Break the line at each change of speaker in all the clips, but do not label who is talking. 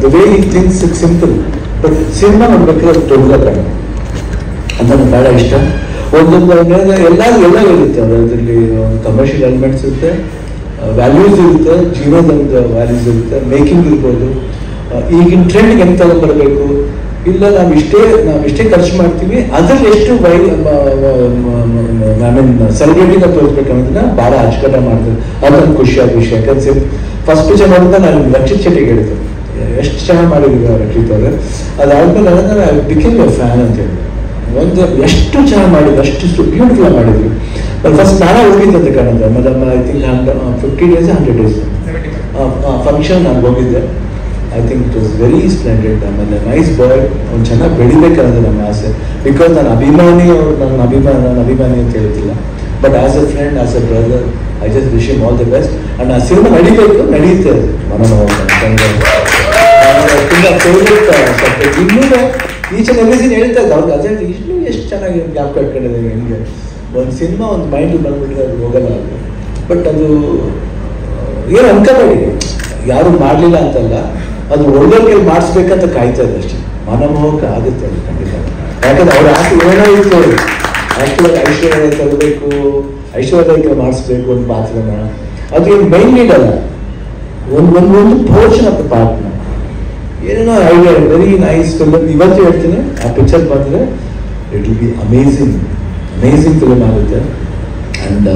The way ಈ things it simple, but cinema ನೋಡ್ಬೇಕಾದ್ರೆ ದೊಡ್ಡದ ಕಾಣ ಅಂತ ನನಗೆ ಭಾಳ ಇಷ್ಟ. ಒಂದೊಂದು ಎಲ್ಲ ಇರುತ್ತೆ ಅದರಲ್ಲಿ, ಕಮರ್ಷಿಯಲ್ ಎಲಿಮೆಂಟ್ಸ್ ಇರುತ್ತೆ, ವ್ಯಾಲ್ಯೂಸ್ ಇರುತ್ತೆ, ಜೀವನದ ವ್ಯಾಲ್ಯೂಸ್ ಇರುತ್ತೆ, ಮೇಕಿಂಗ್ ಇರ್ಬೋದು, ಈಗಿನ ಟ್ರೆಂಡ್ಗೆ ಹೆಂಗೆ ತಗೊಂಡ್ಬರ್ಬೇಕು, ಇಲ್ಲ ನಾವು ಇಷ್ಟೇ ಖರ್ಚು ಮಾಡ್ತೀವಿ, ಅದ್ರಲ್ಲಿ ಎಷ್ಟು ಐ ಮೀನ್ ಸೆಲೆಬ್ರಿಟಿನ ತೋರಿಸ್ಬೇಕು ಅನ್ನೋದನ್ನ ಭಾಳ ಅಚ್ಚುಕಟ್ಟ ಮಾಡ್ತಾರೆ. ಅದೊಂದು ಖುಷಿಯಾದ ವಿಷಯ. ಯಾಕಂದ್ರೆ ಫಸ್ಟ್ ಪಿಕ್ಚರ್ ನೋಡಿದ ನಾನು ರಕ್ಷಿತ್ ಶೆಟ್ಟಿಗೆ ಹೇಳಿದೆ, ಎಷ್ಟು ಚೆನ್ನಾಗಿ ಮಾಡಿದ್ರು ರಕ್ಷಿತ್ ಅವರು. ಅದಾದ್ಮೇಲೆ ನನಗೆ ಬಿಕೇಮ್ ಎ ಫ್ಯಾನ್ ಅಂತ ಹೇಳಿ, ಒಂದು ಎಷ್ಟು ಚೆನ್ನಾಗಿ ಮಾಡಿದ್ರು, ಅಷ್ಟು ಬ್ಯೂಟಿಫುಲ್ ಆಗಿ ಮಾಡಿದ್ರು. ಫಸ್ಟ್ ನಾನೇ ಹೋಗಿದ್ದಂತೆ ಕಾಣುತ್ತೆ, madam I think 50 days 100 days function ನಾನು ಹೋಗಿದ್ದೆ. I think it was very splendid. ಆಮೇಲೆ ನೈಸ್ ಬಾಯ್, ಅವ್ನು ಚೆನ್ನಾಗಿ ಬೆಳಿಬೇಕನ್ನೋದು ನಮ್ಮ ಆಸೆ. ಬಿಕಾಸ್ ನಾನು ಅಭಿಮಾನಿ, ಅವ್ರು ನನ್ನ ಅಭಿಮಾನಿ ಅಂತ ಹೇಳ್ತಿಲ್ಲ, but as A friend, as A brother, I just wish him all the best. And ಆ ಸಿನಿಮಾ ನಡೀಬೇಕು, ನಡೆಯುತ್ತೆ ಅದು ತುಂಬ ಫೇವ್ರೇಟ್ ಸಬ್ಜೆಕ್ಟ್. ಇನ್ನೂ ಈಚ್ ಅಂಡ್ ಎವ್ರಿಥಿಂಗ್ ಹೇಳ್ತಾ ಇದ್ದ ಅವ್ರಿಗೆ, ಅದೇ ಇನ್ನೂ ಎಷ್ಟು ಚೆನ್ನಾಗಿ ಜ್ಞಾಪಕ ಇಟ್ಕೊಂಡಿದ್ದೇವೆ. ಹೆಂಗೆ ಒಂದು ಸಿನಿಮಾ ಒಂದು ಮೈಂಡ್ ಬಂದ್ಬಿಟ್ರೆ ಅದು ಹೋಗಲ್ಲ ಅದು. ಬಟ್ ಅದು ಏನು ಅನ್ಕೋಬೇಡಿ, ಯಾರು ಮಾಡಲಿಲ್ಲ ಅಂತಲ್ಲ, ಅದು ಒಳ್ಳೆಯವ್ರಿಗೆ ಮಾಡಿಸ್ಬೇಕಂತ ಕಾಯ್ತಾ ಇದೆ ಅಷ್ಟೇ. ಮನಮೋಹಕ ಆಗುತ್ತೆ ಅದು ಖಂಡಿತ. ಯಾಕಂದ್ರೆ ಅವ್ರು ಏನೋ ಇತ್ತು, ಆ್ಯಕ್ಚುಲಾಗಿ ಐಶ್ವರ್ಯ ತರಬೇಕು, ಐಶ್ವರ್ಯಕ್ಕೆ ಮಾಡಿಸ್ಬೇಕು ಒಂದು ಪಾತ್ರನ, ಅದು ಏನು ಮೈನ್ ನೀಡ್ ಅಲ್ಲ, ಒಂದು ಪೋರ್ಷನ್ ಆಫ್ ದ ಪಾರ್ಟ್ನ. ಏನೇನೋ ಐಡಿಯಾ, ವೆರಿ ನೈಸ್ ಫಿಲ್ಮ್. ಇವತ್ತು ಹೇಳ್ತೀನಿ, ಆ ಪಿಕ್ಚರ್ ಬಂದರೆ it will be amazing film ಆಗುತ್ತೆ. ಆ್ಯಂಡ್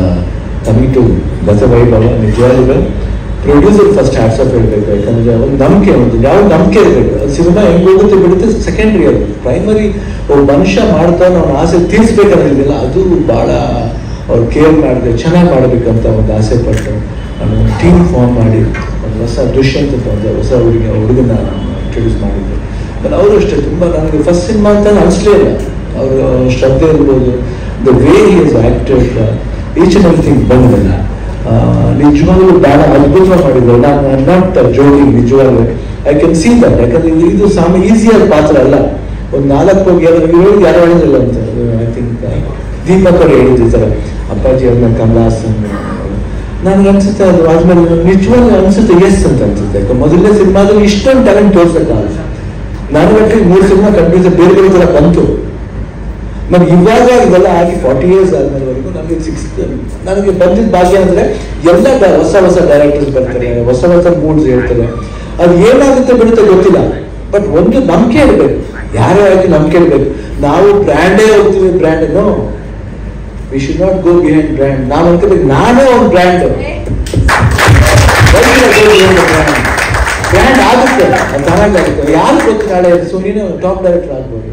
ಕಮಿಂಗ್ ಟು ಬಸವೈಭವ, ನಿಜವಾಗ್ಲೂ ಪ್ರೊಡ್ಯೂಸರ್ ಫಸ್ಟ್ ಹ್ಯಾಟ್ಸ್ ಆಫ್ ಹೇಳ್ಬೇಕು. ಯಾಕಂದರೆ ಒಂದು ನಂಬಿಕೆ, ಯಾವ ನಂಬಿಕೆ ಇರಬೇಕು. ಅದು ಸಿನಿಮಾ ಹೆಂಗೆ ಹೋಗುತ್ತೆ ಬಿಡುತ್ತೆ ಸೆಕೆಂಡ್ರಿ, ಅದು ಪ್ರೈಮರಿ. ಒಬ್ಬ ಮನುಷ್ಯ ಮಾಡ್ತಾನೆ, ಅವನ ಆಸೆ ತೀರಿಸ್ಬೇಕನ್ನೋದಿಲ್ಲ, ಅದು ಭಾಳ ಅವ್ರು ಕೇರ್ ಮಾಡಿದೆ, ಚೆನ್ನಾಗಿ ಮಾಡಬೇಕಂತ ಒಂದು ಆಸೆ ಪಟ್ಟು ನಾನು ಒಂದು ಟೀಮ್ ಫಾರ್ಮ್ ಮಾಡಿ ಒಂದು ಹೊಸ ದುಷ್ಯಂತ ಒಂದು ಹೊಸ ಹುಡುಗನ ಇಂಟ್ರೊಡ್ಯೂಸ್ ಮಾಡಿದ್ದೆ. ಬಟ್ ಅವರು ಅಷ್ಟೇ ತುಂಬ ನನಗೆ ಫಸ್ಟ್ ಸಿನಿಮಾ ಅಂತ ಅನಿಸ್ಲೇ ಇಲ್ಲ. ಅವರು ಶ್ರದ್ಧೆ ಇರ್ಬೋದು, the way he is acted, each and everything ಬಂದಿಲ್ಲ. ನಿಜವಾಗ್ಲೂ ಭಾಳ ಅದ್ಭುತವಾಗಿ ಮಾಡಿದ್ರು. ನಾನು ನಾಟ್ ಜೋಕಿಂಗ್, ನಿಜವಾಗ್ಲೂ ಐ ಕ್ಯಾನ್ ಸಿ ದಟ್. ಯಾಕಂದ್ರೆ ಇದು ಈಸಿಯಾದ ಪಾತ್ರ ಅಲ್ಲ. ಒಂದು 4 ಹೋಗಿ ಯಾರು ಹೇಳಿದಿಲ್ಲ ಅಂತ. ಐ ಥಿಂಕ್ ದೀಪಕ್ ಅವರು ಹೇಳಿದ್ರು ಈ ಥರ, ಅಪ್ಪಾಜಿ ಅವ್ರನ್ನ ಕಮಲ ಹಾಸನ್. ನನಗೆ ಅನ್ಸುತ್ತೆ ಅದು ಆದ್ಮೇಲೆ ನಿಜವಾಗ್ಲೂ ಅನ್ಸುತ್ತೆ ಎಸ್ ಅಂತ ಅನ್ಸುತ್ತೆ. ಯಾಕೆ ಮೊದಲನೇ ಸಿನಿಮಾದಲ್ಲಿ ಇಷ್ಟೊಂದು ಟ್ಯಾಲೆಂಟ್ ತೋರಿಸಕ್ಕಾಗಲ್ಲ. ನನಗೆ 3 ಸಿನಿಮಾ ಕಂಪ್ಲೀಟ್ ಬೇರೆ ಬೇರೆ ಥರ ಬಂತು. ನನಗೆ ಇವಾಗ ಇದೆಲ್ಲ ಆಗಿ 40 years ಆದ್ಮೇಲೆವರೆಗೂ ನನಗೆ ನನಗೆ ಬಂದಿದ್ದ ಭಾಗ್ಯ ಅಂದರೆ ಎಲ್ಲ ಹೊಸ ಡೈರೆಕ್ಟರ್ಸ್ ಬರ್ತಾರೆ, ಹೊಸ ಮೂಡ್ಸ್ ಹೇಳ್ತಾರೆ. ಅದು ಏನಾಗುತ್ತೆ ಬಿಡುತ್ತೆ ಗೊತ್ತಿಲ್ಲ, ಬಟ್ ಒಂದು ನಂಬಿಕೆ ಇರಬೇಕು. ಯಾರೇ ಆಗಿ ನಂಬಿಕೆ ಇರಬೇಕು. ನಾವು ಬ್ರ್ಯಾಂಡೇ ಹೋಗ್ತೀವಿ, brand we should not go behind brand. ನಾವು ಅನ್ಕೋಬೇಕು ನಾನೇ ಒಂದು ಬ್ರ್ಯಾಂಡ್ ಆಗುತ್ತೆ, ಚೆನ್ನಾಗಾಗುತ್ತೆ. ಯಾರು ಗೊತ್ತು ನಾಳೆ ಸುನೀನೇ ಒಂದು ಟಾಪ್ ಡೈರೆಕ್ಟರ್ ಆಗ್ಬೋದು.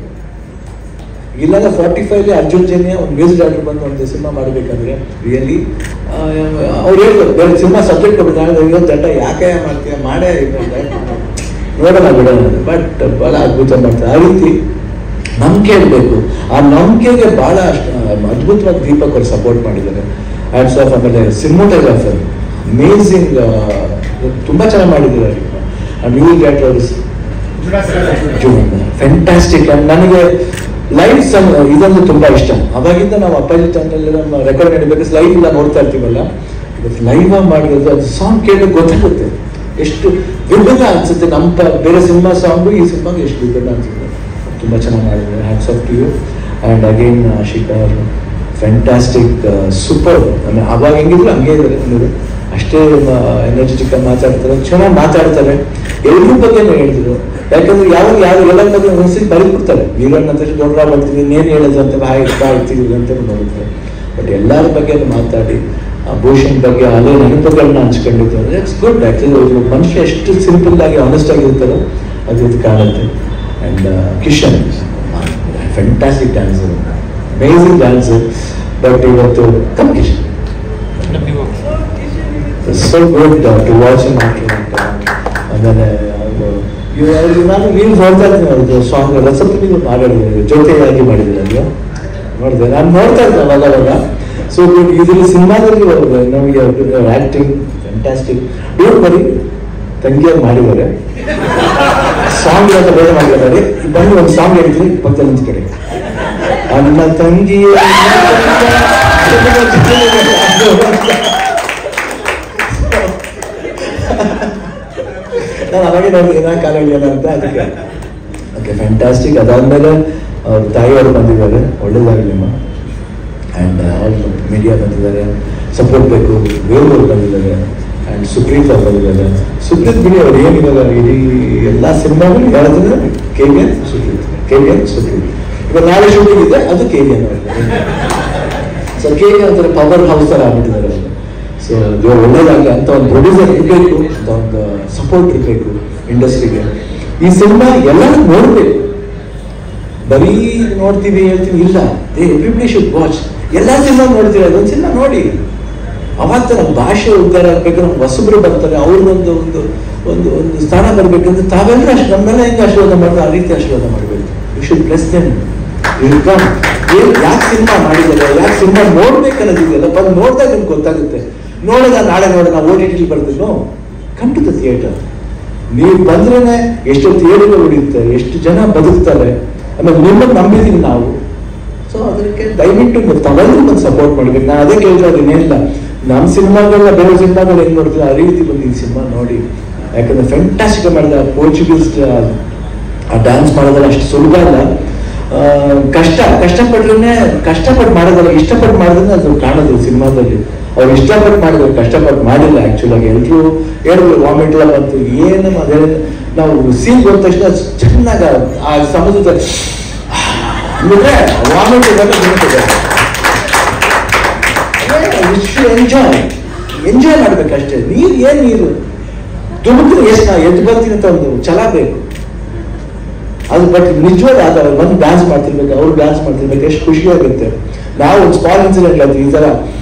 ಇಲ್ಲಾಂದ್ರೆ 45 ಅರ್ಜುನ್ ಜನ್ಯ ಒಂದು ಮ್ಯೂಸಿಕ್ ಡೈರೆಕ್ಟರ್ ಬಂದು ಒಂದು ಸಿನಿಮಾ ಮಾಡಬೇಕಂದ್ರೆ ರಿಯಲಿ ಅವ್ರು ಹೇಳ್ಬೋದು, ಬೇರೆ ಸಿನಿಮಾ ಸಬ್ಜೆಕ್ಟ್ ಕೊಟ್ಟು ದಡ್ಡ ಯಾಕೆ ಮಾಡ್ತೀಯ, ಮಾಡೇ ನೋಡೋಣ ಬಿಡೋಣ. ಬಟ್ ಭಾಳ ಅದ್ಭುತ ಮಾಡ್ತಾರೆ. ಆ ರೀತಿ ನಂಬಿಕೆ ಇರಬೇಕು. ಆ ನಂಬಿಕೆಗೆ ಭಾಳ ಅದ್ಭುತವಾಗಿ ದೀಪಕ್ ಅವರು ಸಪೋರ್ಟ್ ಮಾಡಿದ್ದಾರೆ. Hats of. ಆಮೇಲೆ ಸಿನಿಮಾಟೋಗ್ರಾಫರ್ ಅಮೇಝಿಂಗ್, ತುಂಬ ಚೆನ್ನಾಗಿ ಮಾಡಿದ್ದಾರೆ. Music director fantastic. ನನಗೆ ಲೈವ್ ಸಾಂಗ್ ಇದೊಂದು ತುಂಬ ಇಷ್ಟ. ಅವಾಗಿಂದ ನಾವು ಅಪ್ಪಾಜಿ ಚಾನಲ್ ನಮ್ಮ ರೆಕಾರ್ಡ್ ನಡಿಬೇಕು, ಲೈವ್ ಇಲ್ಲ ನೋಡ್ತಾ ಇರ್ತೀವಲ್ಲ, ಲೈವ್ ಆಗಿ ಮಾಡಿರೋದು ಅದು ಸಾಂಗ್ ಕೇಳೋಕೆ ಗೊತ್ತಾಗುತ್ತೆ ಎಷ್ಟು ವಿಭಿನ್ನ ಅನ್ಸುತ್ತೆ. ನಮ್ಮ ಬೇರೆ ಸಿನಿಮಾ ಸಾಂಗು ಈ ಸಿನಿಮಾಗೆ ಎಷ್ಟು ವಿಭಿನ್ನ ಅನ್ಸುತ್ತೆ. ತುಂಬ ಚೆನ್ನಾಗಿ ಮಾಡಿದ್ದಾರೆ. Hats off to you. And again Ashika ಅವರು ಫ್ಯಾಂಟಾಸ್ಟಿಕ್, ಸೂಪರ್. ಆಮೇಲೆ ಅವಾಗ ಹೆಂಗಿದ್ರು ಹಂಗೆ ಇದ್ದಾರೆ ಅನ್ನೋದು, ಅಷ್ಟೇ ಎನರ್ಜೆಟಿಕ್ ಆಗಿ ಮಾತಾಡ್ತಾರೆ, ಚೆನ್ನಾಗಿ ಮಾತಾಡ್ತಾರೆ. ಎಲ್ಲರ ಬಗ್ಗೆನೂ ಹೇಳಿದ್ರು. ಯಾಕಂದ್ರೆ ಯಾರು ಎಲ್ಲರ ಬಗ್ಗೆ ಒಂದ್ಸರಿ ಬರೀಬಿಡ್ತಾರೆ, ಹೀರೋನ್ ಅಂತ ದೊಡ್ಡ ಬರ್ತೀನಿ, ಇನ್ನೇನು ಹೇಳೋದು ಅಂತ ಬಾಯ್ತೀವಿ ಅಂತ ನೋಡಿದ್ರೆ. ಬಟ್ ಎಲ್ಲರ ಬಗ್ಗೆ ಮಾತಾಡಿ, ಭೂಷಣ್ ಬಗ್ಗೆ ಅದೇ ನೆನಪುಗಳನ್ನ ಹಂಚ್ಕೊಂಡಿದ್ದು ಅಂದರೆ ಇಟ್ಸ್ ಗುಡ್. ಆ್ಯಕ್ಚುಲಿ ಮನುಷ್ಯ ಎಷ್ಟು ಸಿಂಪಲ್ ಆಗಿ ಆನೆಸ್ಟ್ ಆಗಿರ್ತಾರೋ ಅದು ಇದು ಕಾಣುತ್ತೆ. And Kishan fantastic dancer, amazing dancer. But ಇವತ್ತು come Kishan so good to watch in. ಆಮೇಲೆ ನಾನು ನೀವು ನೋಡ್ತಾ ಇದ್ದೀನಿ ಅವ್ರದ್ದು ಸಾಂಗ್ ಎಲ್ಲ ಸ್ವಲ್ಪ ನೀವು ಮಾಡಿದ್ರು, ಜೊತೆಯಾಗಿ ಮಾಡಿದ್ರೆ ಅದು ನೋಡಿದೆ, ನಾನು ನೋಡ್ತಾ ಇದ್ದೆ ಅವಾಗ. ಸೊ ಇದರಲ್ಲಿ ಸಿನಿಮಾದಲ್ಲಿ ನಮಗೆ ಆ್ಯಕ್ಟಿಂಗ್ ಫ್ಯಾಂಟಾಸ್ಟಿಕ್. ಡೋಂಟ್ ವರಿ, ತಂಗಿಯಾಗಿ ಮಾಡಿದ್ದಾರೆ. ಸಾಂಗ್ ಅಂತ ಬೇರೆ ಮಾಡಿದ್ದಾರೆ. ಬಂದು ಒಂದು ಸಾಂಗ್ ಹೇಳ್ತೀನಿ, ಪಕ್ಕದಲ್ಲಿ ನಿಂತ ಕಡೆ ಅನ್ನ ತಂಗಿ ನಾನು ಅವಾಗೆ ನೋಡಿ ಏನ ಕಾಲ ಹಿಡಿಯೋಣ ಅಂತ ಅದಕ್ಕೆ. Okay, fantastic. ಅದಾದ್ಮೇಲೆ ಅವ್ರ ತಾಯಿಯವರು ಬಂದಿದ್ದಾರೆ, ಒಳ್ಳೇದಾಗಲಿಮ್ಮ. ಆ್ಯಂಡ್ ಆಲ್ ಮೀಡಿಯಾ ಬಂದಿದ್ದಾರೆ, ಸಪೋರ್ಟ್ ಬೇಕು. ಬೇರೆಯವರು ಬಂದಿದ್ದಾರೆ, ಆ್ಯಂಡ್ ಸುಪ್ರೀತ್ ಅವ್ರು ಬಂದಿದ್ದಾರೆ. ಸುಪ್ರೀತ್ ಬಿಡಿ, ಅವ್ರು ಏನಿವಾಗ ಇಡೀ ಎಲ್ಲ ಸಿನಿಮಾಗಳು ಯಾರಾದ್ರೆ KVN ಸುಪ್ರೀತ್. ಇವಾಗ ನಾಳೆ ಶೂಟಿಂಗ್ ಇದೆ, ಅದು KVN ಅವ್ರಿಗೆ. ಸೊ KVN ಒಂಥರ ಪವರ್ ಹೌಸ್ ಥರ ಆಗ್ಬಿಟ್ಟಿದ್ದಾರೆ ಅವರು. ಸೊ ಇವಾಗ ಒಳ್ಳೇದಾಗಲಿ ಅಂತ ಒಂದು ಪ್ರೊಡ್ಯೂಸರ್ ಇರಬೇಕು, ಅಂತ ಒಂದು ಸಪೋರ್ಟ್ ಇರಬೇಕು ಇಂಡಸ್ಟ್ರಿಗೆ. ಈ ಸಿನಿಮಾ ಎಲ್ಲರೂ ನೋಡಬೇಕು, ಬರೀ ನೋಡ್ತೀವಿ ಹೇಳ್ತೀವಿ ಇಲ್ಲ. Everybody should watch. ಎಲ್ಲ ಸಿನಿಮಾ ನೋಡ್ತೀವಿ, ಅದೊಂದು ಸಿನಿಮಾ ನೋಡಿ. ಅವಾಗ ನಮ್ಮ ಭಾಷೆ ಉದ್ಧಾರ ಆಗ್ಬೇಕು, ನಮ್ಮ ಹೊಸಬ್ರು ಬರ್ತಾರೆ, ಅವ್ರಿಗೊಂದು ಒಂದು ಒಂದು ಒಂದು ಸ್ಥಾನ ಬರ್ಬೇಕಂದ್ರೆ ತಾವೆಲ್ಲರೂ ಅಷ್ಟು ನಮ್ಮೆಲ್ಲ ಹೆಂಗೆ ಆಶೀರ್ವಾದ ಮಾಡಿದ್ರೆ ಆ ರೀತಿ ಆಶೀರ್ವಾದ ಮಾಡಬೇಕು. You should bless them. ಯಾಕೆ ಸಿನಿಮಾ ಮಾಡಿದ್ದಾರೆ, ಯಾಕೆ ಸಿನಿಮಾ ನೋಡ್ಬೇಕನ್ನೋದಿದೆಯಲ್ಲ, ಬಂದು ನೋಡಿದಾಗ ನಿಮ್ಗೆ ಗೊತ್ತಾಗುತ್ತೆ. ನೋಡೋದ ನಾಳೆ ನೋಡೋಣ OTT ಬರ್ತಿದ್ನು, ಕಮ್ ಟು ದ ಥಿಯೇಟರ್. ನೀವು ಬಂದ್ರೇನೆ ಎಷ್ಟು ಥಿಯೇಟರ್ ಉಳಿಯುತ್ತೆ, ಎಷ್ಟು ಜನ ಬದುಕ್ತಾರೆ. ಆಮೇಲೆ ನಿಮ್ಮನ್ನು ನಂಬಿದೀವಿ ನಾವು. ಸೊ ಅದಕ್ಕೆ ದಯವಿಟ್ಟು ತಾವೆಲ್ಲರೂ ಬಂದು ಸಪೋರ್ಟ್ ಮಾಡ್ಬೇಕು. ನಾನು ಅದೇ ಕೇಳ್ತಾ ಇದ್ದೀನಿ, ಏನಿಲ್ಲ ನಮ್ಮ ಸಿನಿಮಾಗಳನ್ನ ಬೇರೆ ಸಿನಿಮಾಗಳು ಹೆಂಗ್ ನೋಡ್ತೀವಿ ಆ ರೀತಿ ಬಂದು ಈ ಸಿನಿಮಾ ನೋಡಿ. ಯಾಕಂದ್ರೆ ಫ್ಯಾಂಟಾಸ್ಟಿಕ್ ಮಾಡಿದ. ಪೋರ್ಚುಗೀಸ್ ಆ ಡ್ಯಾನ್ಸ್ ಮಾಡೋದಲ್ಲ ಅಷ್ಟು ಸುಲಭ ಅಲ್ಲ, ಕಷ್ಟಪಟ್ಟು ಮಾಡೋದಲ್ಲ, ಇಷ್ಟಪಟ್ಟು ಮಾಡೋದನ್ನ ಅದು ಕಾಣೋದು ಸಿನಿಮಾದಲ್ಲಿ. ಅವ್ರು ಇಷ್ಟಪಟ್ಟು ಮಾಡಿದ್ರು, ಕಷ್ಟಪಟ್ಟು ಮಾಡಿಲ್ಲ. ಆಕ್ಚುಲ್ ಆಗಿ ಎಲ್ಲರೂ ಹೇಳಿದ್ರು ವಾಮಿಟ್ ಎಲ್ಲ ಬಂತು, ಏನು ಅದೇ ನಾವು ಸೀನ್ ಬಂದ ತಕ್ಷಣ ಚೆನ್ನಾಗ ಆ ಸಮುದ್ರದ ಅಂದ್ರೆ ವಾಮಿಟ್ ಎಂಜಾಯ್ ಮಾಡ್ಬೇಕಷ್ಟೇ. ನೀರು ಏನ್ ನೀರು ದುಡುಕಿದ್ರೆ ಎಷ್ಟು ನಾ ಎದ್ದು ಬರ್ತೀನಿ ಅಂತ ಒಂದು ಛಲ ಬೇಕು ಅದು. ಬಟ್ ನಿಜವಾದ ಆದ ಬಂದು ಡ್ಯಾನ್ಸ್ ಮಾಡ್ತಿರ್ಬೇಕು, ಅವ್ರು ಡ್ಯಾನ್ಸ್ ಮಾಡ್ತಿರ್ಬೇಕು, ಎಷ್ಟು ಖುಷಿ ಆಗುತ್ತೆ. ನಾವು ಒಂದು ಸ್ಮಾಲ್ ಇನ್ಸಿಡೆಂಟ್ ಆಯ್ತು ಈ ತರ.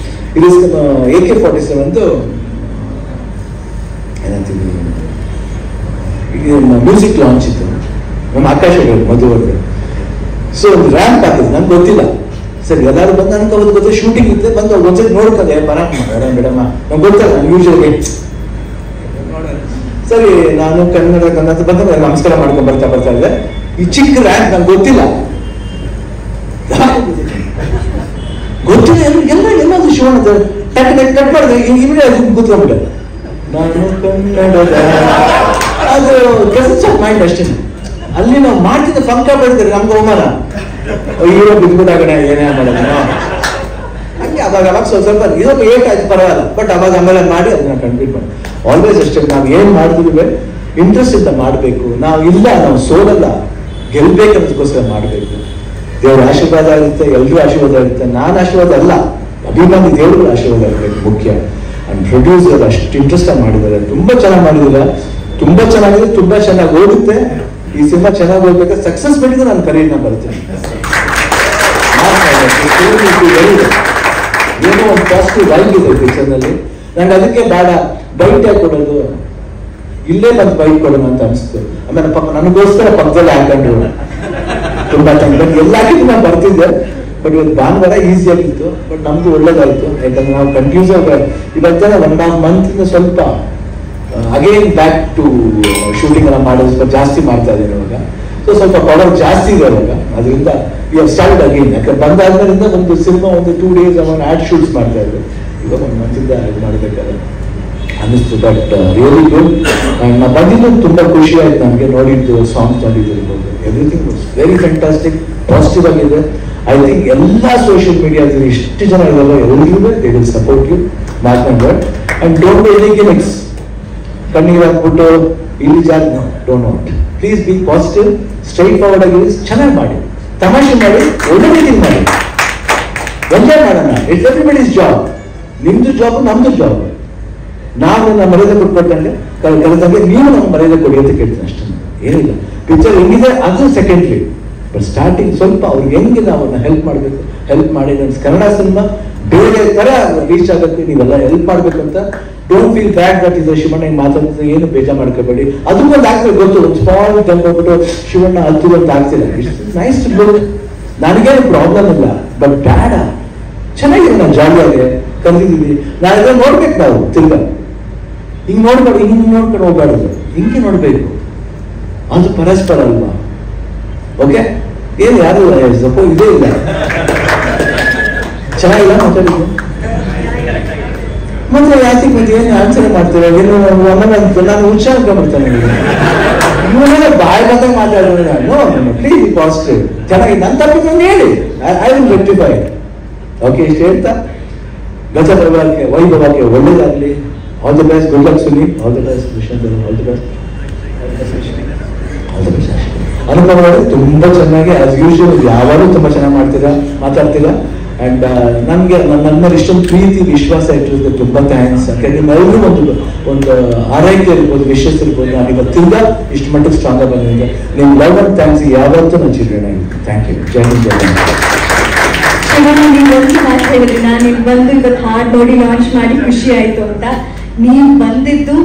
ಇದು AK-47 ಏನಂತೀವಿ ಮ್ಯೂಸಿಕ್ ಲಾಂಚ್ ಇತ್ತು ನಮ್ಮ ಆಕಾಶ ಮದುವೆ. ಸೊ ಒಂದು ರ್ಯಾಂಪ್ ಹಾಕಿದ್ರು, ನಂಗೆ ಗೊತ್ತಿಲ್ಲ. ಸರಿ ಎಲ್ಲಾರು ಬಂದು ನನ್ಗೆ ಅವ್ರಿಗೆ ಗೊತ್ತು ಶೂಟಿಂಗ್ ಇದ್ದೆ, ಬಂದು ಅವ್ರು ಒಂದ್ಸರಿ ನೋಡ್ಕೊಂಡೆ, ಮೇಡಮ್ ನಂಗೆ ಗೊತ್ತಲ್ಲ, ನಾನು ಯೂಶಲಿ ಸರಿ ನಾನು ಕನ್ನಡ ಬಂದ ನಮಸ್ಕಾರ ಮಾಡ್ಕೊಂಡು ಬರ್ತಾ ಇದ್ದೆ. ಈ ಚಿಕ್ಕ ರ್ಯಾಂಪ್ ನಂಗೆ ಗೊತ್ತಿಲ್ಲ ಎಲ್ಲದು ಶಿವಣ್ಣ ಕಟ್ ಮಾಡಿದೆ, ಕೂತ್ಕೊಂಡ್ಬಿಟ್ಟೆ ನಾನು ಕನ್ನಡದ. ಅದು ಕೆಲ್ಸ ಮೈಂಡ್ ಅಷ್ಟೇ. ಅಲ್ಲಿ ನಾವು ಮಾಡ್ತಿದ್ದ ಫಂಕ ಬೆಳೆದ್ರೆ ನಮ್ಗೆ ಅವಮಾನ, ಅಯ್ಯೋ ಬಿದ್ಬಿಟ್ಟಾಗಣ ಏನೇ ಮಾಡೋದು ಹಂಗೆ. ಅವಾಗ ಸ್ವಲ್ಪ ಇದೊಂದು ಏಟಾಯ್ತು ಪರವಾಗಿಲ್ಲ, ಬಟ್ ಅವಾಗ ಆಮೇಲೆ ಮಾಡಿ ಅದನ್ನ ಕಂಪ್ಲೀಟ್ ಮಾಡಿ. ಆಲ್ವೇಸ್ ಅಷ್ಟೇ, ನಾವು ಏನ್ ಮಾಡ್ತೀವಿ ಇಂಟ್ರೆಸ್ಟ್ ಇಂದ ಮಾಡಬೇಕು. ನಾವು ಸೋಲಲ್ಲ, ಗೆಲ್ಬೇಕನ್ನೋದಕ್ಕೋಸ್ಕರ ಮಾಡಬೇಕು. ದೇವ್ರ ಆಶೀರ್ವಾದ ಇರುತ್ತೆ, ಎಲ್ರೂ ಆಶೀರ್ವಾದ ಇರುತ್ತೆ. ನಾನು ಆಶೀರ್ವಾದ ಅಲ್ಲ, ಅಭಿಮಾನಿ ದೇವ್ರ ಆಶೀರ್ವಾದ ಇರಬೇಕು ಮುಖ್ಯ. ಅಂಡ್ ಪ್ರೊಡ್ಯೂಸರ್ ಅಷ್ಟು ಇಂಟ್ರೆಸ್ಟ್ ಆಗಿ ಮಾಡಿದ್ದಾರೆ, ತುಂಬಾ ಚೆನ್ನಾಗಿ ಮಾಡಿದ್ದಾರೆ, ತುಂಬಾ ಚೆನ್ನಾಗಿದೆ, ತುಂಬಾ ಚೆನ್ನಾಗಿ ಹೋಗುತ್ತೆ. ಈ ಸಿನಿಮಾ ಚೆನ್ನಾಗಿ ಹೋಗ್ಬೇಕಾದ್ರೆ ಸಕ್ಸಸ್ ಬಿಟ್ಟಿದ್ದು ನಾನು ಕರೀನ ಬರ್ತೀನಿ. ಏನೋ ಒಂದು ಪಾಸಿಟಿವ್ ವೈಬ್ ಇದೆ ಪಿಕ್ಚರ್ನಲ್ಲಿ. ನಂಗೆ ಅದಕ್ಕೆ ಬೇಡ ಬೈಟ್ ಆಗಿ ಕೊಡೋದು, ಇಲ್ಲೇ ಬಂದು ಬೈಟ್ ಕೊಡೋಣ ಅಂತ ಅನಿಸ್ತು. ಆಮೇಲೆ ನನಗೋಸ್ಕರ ಪಕ್ಕದಲ್ಲಿ ಹಾಕೊಂಡ್ರು ತುಂಬಾ ಚೆನ್ನಾಗಿ. ಎಲ್ಲಾಕಿಗೂ ನಾನು ಬರ್ತಿದ್ದೆ, ಬಟ್ ಇವತ್ತು ಭಾನುವಾರ ಈಸಿ ಆಗಿತ್ತು. ಬಟ್ ನಮ್ದು ಒಳ್ಳೇದಾಯ್ತು, ಯಾಕಂದ್ರೆ ನಾವು ಕಂಟಿನ್ಯೂಸ್ ಆಗಿ ಇವತ್ತ 1.5 month ಸ್ವಲ್ಪ ಅಗೇನ್ ಬ್ಯಾಕ್ ಟು ಶೂಟಿಂಗ್ ಎಲ್ಲ ಮಾಡೋದು ಸ್ವಲ್ಪ ಜಾಸ್ತಿ ಮಾಡ್ತಾ ಇದ್ದೀನಿ ಇವಾಗ. ಸೊ ಸ್ವಲ್ಪ ಪವರ್ ಜಾಸ್ತಿ ಇದೆ ಇವಾಗ, ಅದರಿಂದ ಸ್ಟಾರ್ಟ್ ಅಗೇನ್. ಯಾಕಂದ್ರೆ ಬಂದಾದ್ಮೇಲಿಂದ ಒಂದು ಸಿನಿಮಾ ಒಂದು 2 days ಅವನ್ನ ಆಡ್ ಶೂಟ್ಸ್ ಮಾಡ್ತಾ ಇದ್ರು. ಇವಾಗ 1 month ಇದು ಮಾಡಬೇಕಾದ್ರೆ ಅನ್ನಿಸ್ತು. But really good. ನಾ ಬಂದಿದ್ದು ತುಂಬಾ ಖುಷಿ ಆಯ್ತು ನನಗೆ, ನೋಡಿದ್ದು ಸಾಂಗ್ಸ್ ನೋಡಿದ್ದು ಇರ್ಬೋದು. Everything was very fantastic, positive ಆಗಿದೆ. ಐ ಥಿಂಕ್ ಎಲ್ಲ ಸೋಷಿಯಲ್ ಮೀಡಿಯಾದಲ್ಲಿ ಎಷ್ಟು ಜನ ಇರಲ್ಲ, ಎಲ್ಲರಿಗೂ they will support you, mark my word. And don't be any gimmicks. ಕಣ್ಣೀರು ಹಾಕ್ಬಿಟ್ಟು ಇಲ್ಲಿ don't want. Please be positive, straightforward ಆಗಿ ಚೆನ್ನಾಗಿ ಮಾಡಿ, ತಮಾಷೆ ಮಾಡಿ, ಒಳ್ಳೆ ರೀತಿ ಮಾಡಿ, ಎಂಜಾಯ್ ಮಾಡೋಣ. It's everybody's job. ನಿಮ್ದು ಜಾಬ್, ನಮ್ದು ಜಾಬ್. ನಾವು ನಮ್ಮ ಮರ್ಯಾದೆ ಕೊಟ್ಬಿಟ್ಟಂಗೆ ಕರೆದಂಗೆ ನೀವು ನಮ್ಮ ಮರ್ಯಾದೆ ಕೊಡಿ ಅಂತ ಕೇಳ್ತೀನಿ ಅಷ್ಟೇ, ಏನಿಲ್ಲ. ಪಿಕ್ಚರ್ ಹೆಂಗಿದೆ ಅದು ಸೆಕೆಂಡ್ರಿ, ಬಟ್ ಸ್ಟಾರ್ಟಿಂಗ್ ಸ್ವಲ್ಪ ಅವ್ರಿಗೆ ಹೆಂಗೆ ನಾವು ಹೆಲ್ಪ್ ಮಾಡಬೇಕು, ಹೆಲ್ಪ್ ಮಾಡಿ. ನನ್ನ ಕನ್ನಡ ಸಿನಿಮಾ ಬೇರೆ ತರ ರೀಚ್ ಆಗುತ್ತೆ, ನೀವೆಲ್ಲ ಹೆಲ್ಪ್ ಮಾಡ್ಬೇಕಂತ. ಡೋಂಟ್ ಫೀಲ್ ಬ್ಯಾಡ್ ದಟ್ ಇದು ಶಿವಣ್ಣ ಹಿಂಗೆ ಮಾತಾಡ್ತಿದ್ರೆ ಏನು ಬೇಜಾರು ಮಾಡ್ಕೋಬೇಡಿ. ಅದಕ್ಕೊಂದು ಆಗ್ತದೆ ಗೊತ್ತು, ಒಂದು ಸ್ಮಾಲ್ ತಂದ್ಬಿಟ್ಟು ಶಿವಣ್ಣ ಹತ್ತಿರ ಅಂತ ಆಗ್ತಿಲ್ಲ. ನೈಸ್ ಟು ಗೋ, ನನಗೇನು ಪ್ರಾಬ್ಲಮ್ ಇಲ್ಲ. ಬಟ್ ಬೇಡ, ಚೆನ್ನಾಗಿದೆ, ನಾನು ಜಾಲಿಯಾಗೆ ಕಲ್ತಿದ್ದೀವಿ. ನಾಳೆಲ್ಲ ನೋಡ್ಬೇಕು ನಾವು ತಿರ್ಗಾ ಹಿಂಗೆ ನೋಡ್ಬಾರ್ದು, ಹಿಂಗೆ ನೋಡ್ಕೊಂಡು ಹೋಗ್ಬಾರ್ದು, ಹಿಂಗೆ ನೋಡ್ಬೇಕು. ಅದು ಪರಸ್ಪರ ಅಲ್ವಾ? ಓಕೆ, ಏನು ಯಾರು ಸಪೋ ಇದೇ ಇಲ್ಲ. ಚೆನ್ನಾಗಿಲ್ಲ ಮಾತಾಡಿದ್ದು. ಮತ್ತೆ ಯಾತಿಗೆ ಮತ್ತೆ ಏನು ಆನ್ಸರ್ ಮಾಡ್ತೀರ ಏನು ನಾನು ಉತ್ಸಾಹ ಅನ್ಕೊಂಡ್ಬಿಡ್ತಾನೆ ಇವನೆಲ್ಲ ಬಾಯ್ ಬಂದಾಗ ಮಾತಾಡೋದು ನಾನು ಪ್ಲೀಸ್ ಪಾಸಿಟಿವ್ ಚೆನ್ನಾಗಿ ನನ್ನ ತಪ್ಪಿಕೊಂಡು ಹೇಳಿ ಐ ವಿಲ್ ರೆಕ್ಟಿಫೈ ಓಕೆ ಇಷ್ಟು ಹೇಳ್ತಾ ಗಜ ಪ್ರಭಾವಕ್ಕೆ ವೈಭವಕ್ಕೆ ಒಳ್ಳೇದಾಗಲಿ all the best good luck Suni all the best Vishwanth all the best Anupama ಅವರೇ ತುಂಬಾ ಚೆನ್ನಾಗಿ ಆಸ್ ಯೂಶುವಲ್ ಯಾವಾಗಲೂ ತುಂಬಾ ಚೆನ್ನಾಗಿ ಮಾತಾಡ್ತೀರಾ ಅಂಡ್ ನನಗೆ ನನ್ನ ಮೇಲೆ ಇಷ್ಟೊಂದು ಪ್ರೀತಿ ವಿಶ್ವಾಸ ಇಟ್ಟಿರೋದು ತುಂಬಾ ಥ್ಯಾಂಕ್ಸ್. ಯಾಕಂದ್ರೆ ನಿಮ್ಮೆಲ್ಲರೂ ಒಂದು ಆರೈಕೆ ಇರ್ಬೋದು ವಿಶ್ವಾಸ ಇರ್ಬೋದು ನಾನು ಇವತ್ತಿಂದ ಇಷ್ಟು ಮಟ್ಟಿಗೆ ಸ್ಟ್ರಾಂಗ್ ಆಗಿ ಬಂದಿದ್ದೆ. ನಿಮ್ಮ ಲವ್ ಅಂಡ್ ಥ್ಯಾಂಕ್ಸ್ ಯಾವತ್ತೂ ನನ್ನ ಚಿಲ್ಡ್ರನ್ ಆಗಿದೆ. Thank you. ಜೈ ಹಿಂದ್ ಜೈ
ನೀವು ಒಂದು ಮಾತು ಹೇಳಿದ್ರಿ, ನಾನು ಇಲ್ಲಿ ಬಂದು ಇವತ್ತು ಹಾಡ್ ನೋಡಿ ಲಾಂಚ್ ಮಾಡಿ ಖುಷಿ ಆಯ್ತು ಅಂತ. ನೀವು ಬಂದಿದ್ದು,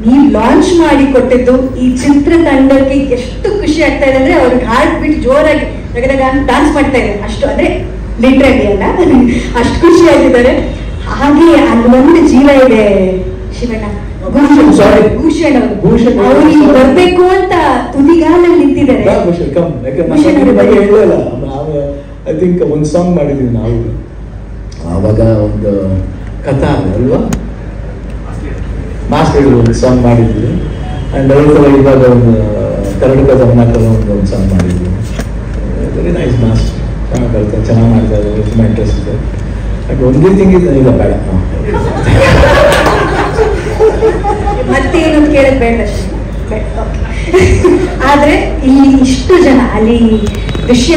ನೀವು ಲಾಂಚ್ ಮಾಡಿ ಕೊಟ್ಟಿದ್ದು ಈ ಚಿತ್ರತಂಡಕ್ಕೆ ಎಷ್ಟು ಖುಷಿ ಆಗ್ತಾ ಇದೆ ಅಂದ್ರೆ ಅವ್ರಿಗೆ ಹಾಡ್ ಬಿಟ್ಟು ಜೋರಾಗಿ ಡಾನ್ಸ್ ಮಾಡ್ತಾ ಇದೆ. ಅಷ್ಟು ಅಂದ್ರೆ ಲಿಟ್ರಲಿ ಅಲ್ಲ, ಅಷ್ಟು ಖುಷಿ ಆಗಿದ್ದಾರೆ. ಹಾಗೆ ಅಲ್ಲಿ ಒಂದು ಜೀವ ಇದೆ ಶಿವಣ್ಣ, ಭೂಷಣ್ ಅವ್ರಿಗೆ ಬರ್ಬೇಕು ಅಂತ ತುದಿಗಾಲಲ್ಲಿ ನಿಂತಿದ್ದಾರೆ.
ಐ ಥಿಂಕ್ ಒಂದು ಸಾಂಗ್ ಮಾಡಿದ್ವಿ ನಾವು ಆವಾಗ, ಒಂದು ಕಥಾ ಅಲ್ವಾ ಮಾಸ್ ಒಂದು ಸಾಂಗ್ ಮಾಡಿದ್ವಿ. ಅಂಡ್ ಅದೇ ಥರ ಇವಾಗ ಒಂದು ಕರ್ನಾಟಕ ಗಮನಕರ ಒಂದು ಸಾಂಗ್ ಮಾಡಿದ್ವಿ. ವೆರಿ ನೈಸ್ ಮಾಸ್, ಚೆನ್ನಾಗಿ ಬರುತ್ತೆ, ಚೆನ್ನಾಗಿ ಮಾಡ್ತಾ ಇದ್ದಾರೆ, ತುಂಬ ಇಂಟ್ರೆಸ್ಟ್ ಇದೆ. ಅಂಡ್ ಒಂದೇ ಥಿಂಗ್ ಇದೆ, ಇಲ್ಲ ಬೇಡ
ಮತ್ತೆ ಏನೊಂದು ಕೇಳೋದು ಬೇಡ ಆದ್ರೆ ಇಲ್ಲಿ ಇಷ್ಟು ಜನ ಅಲ್ಲಿ ವಿಷಯ